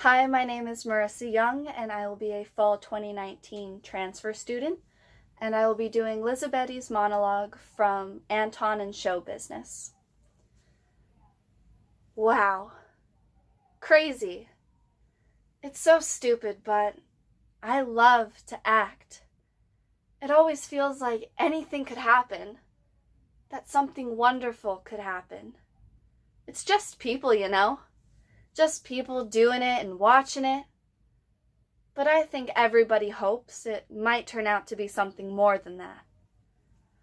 Hi, my name is Marissa Young, and I will be a fall 2019 transfer student, and I will be doing Lisabette's monologue from Anton and Show Business. Wow. Crazy. It's so stupid, but I love to act. It always feels like anything could happen, that something wonderful could happen. It's just people, just people doing it and watching it. But I think everybody hopes it might turn out to be something more than that.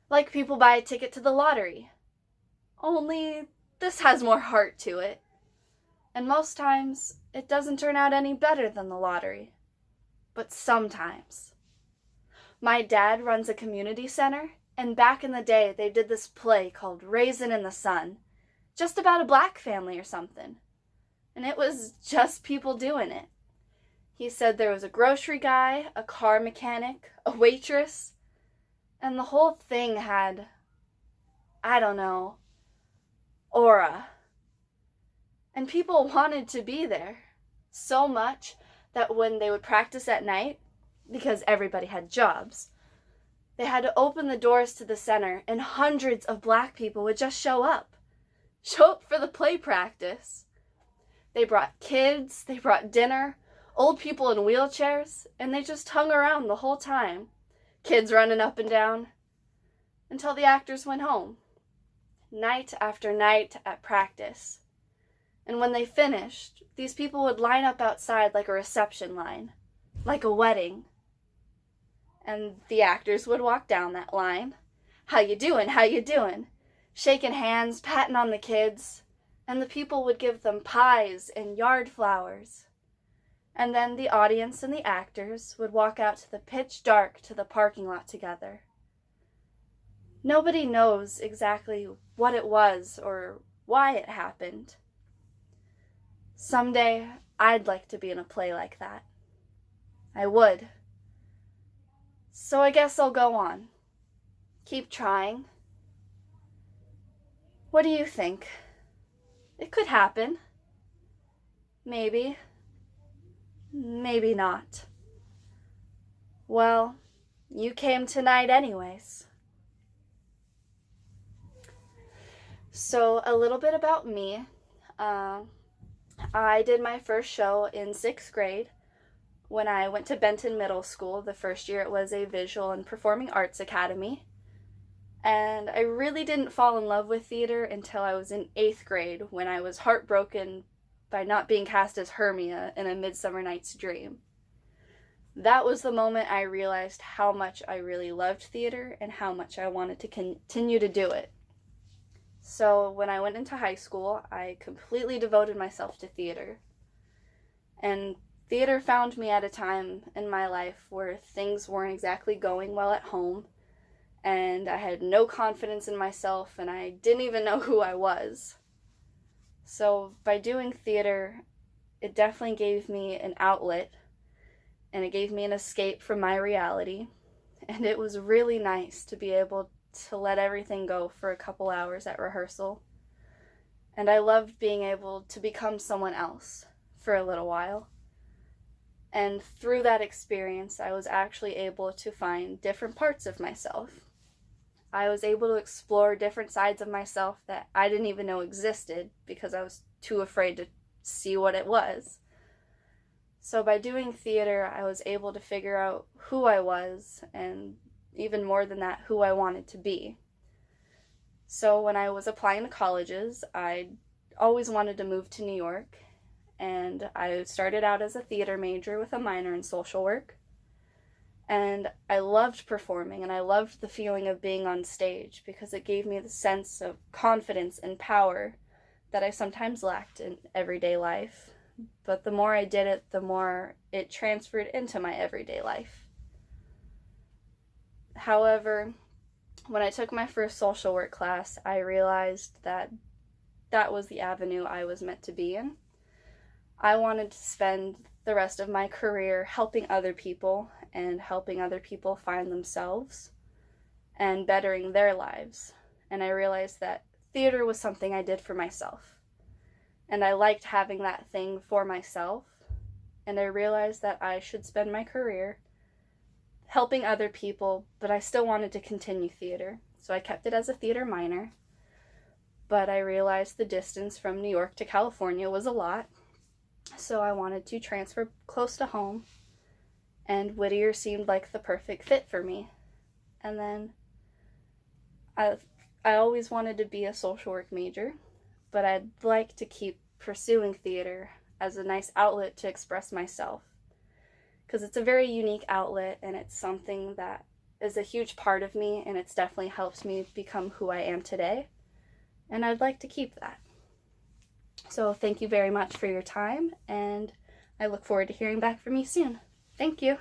Like people buy a ticket to the lottery. Only this has more heart to it. And most times, it doesn't turn out any better than the lottery. But sometimes. My dad runs a community center, and back in the day, they did this play called Raisin in the Sun, just about a black family or something. And it was just people doing it. He said there was a grocery guy, a car mechanic, a waitress, and the whole thing had, aura. And people wanted to be there so much that when they would practice at night, because everybody had jobs, they had to open the doors to the center, and hundreds of black people would just show up for the play practice. They brought kids, they brought dinner, old people in wheelchairs, and they just hung around the whole time, kids running up and down, until the actors went home, night after night at practice. And when they finished, these people would line up outside like a reception line, like a wedding. And the actors would walk down that line. How you doing? How you doing? Shaking hands, patting on the kids, and the people would give them pies and yard flowers. And then the audience and the actors would walk out to the pitch dark to the parking lot together. Nobody knows exactly what it was or why it happened. Someday, I'd like to be in a play like that. I would. So I guess I'll go on. Keep trying. What do you think? It could happen. Maybe. Maybe not. Well, you came tonight anyways. So, a little bit about me. I did my first show in 6th grade when I went to Benton Middle School. The first year it was a visual and performing arts academy. And I really didn't fall in love with theater until I was in 8th grade when I was heartbroken by not being cast as Hermia in A Midsummer Night's Dream. That was the moment I realized how much I really loved theater and how much I wanted to continue to do it. So when I went into high school, I completely devoted myself to theater. And theater found me at a time in my life where things weren't exactly going well at home, and I had no confidence in myself, and I didn't even know who I was. So by doing theater, it definitely gave me an outlet, and it gave me an escape from my reality, and it was really nice to be able to let everything go for a couple hours at rehearsal. And I loved being able to become someone else for a little while. And through that experience, I was actually able to find different parts of myself. I was able to explore different sides of myself that I didn't even know existed because I was too afraid to see what it was. So by doing theater, I was able to figure out who I was, and even more than that, who I wanted to be. So when I was applying to colleges, I always wanted to move to New York, and I started out as a theater major with a minor in social work. And I loved performing, and I loved the feeling of being on stage because it gave me the sense of confidence and power that I sometimes lacked in everyday life. But the more I did it, the more it transferred into my everyday life. However, when I took my first social work class, I realized that that was the avenue I was meant to be in. I wanted to spend the rest of my career helping other people and helping other people find themselves and bettering their lives. And I realized that theater was something I did for myself. And I liked having that thing for myself and I realized that I should spend my career helping other people, but I still wanted to continue theater. So I kept it as a theater minor, but I realized the distance from New York to California was a lot, so I wanted to transfer close to home, and Whittier seemed like the perfect fit for me. And then I, I always wanted to be a social work major, but I'd like to keep pursuing theater as a nice outlet to express myself, because it's a very unique outlet and it's something that is a huge part of me, and it's definitely helped me become who I am today, and I'd like to keep that. So thank you very much for your time, and I look forward to hearing back from you soon. Thank you.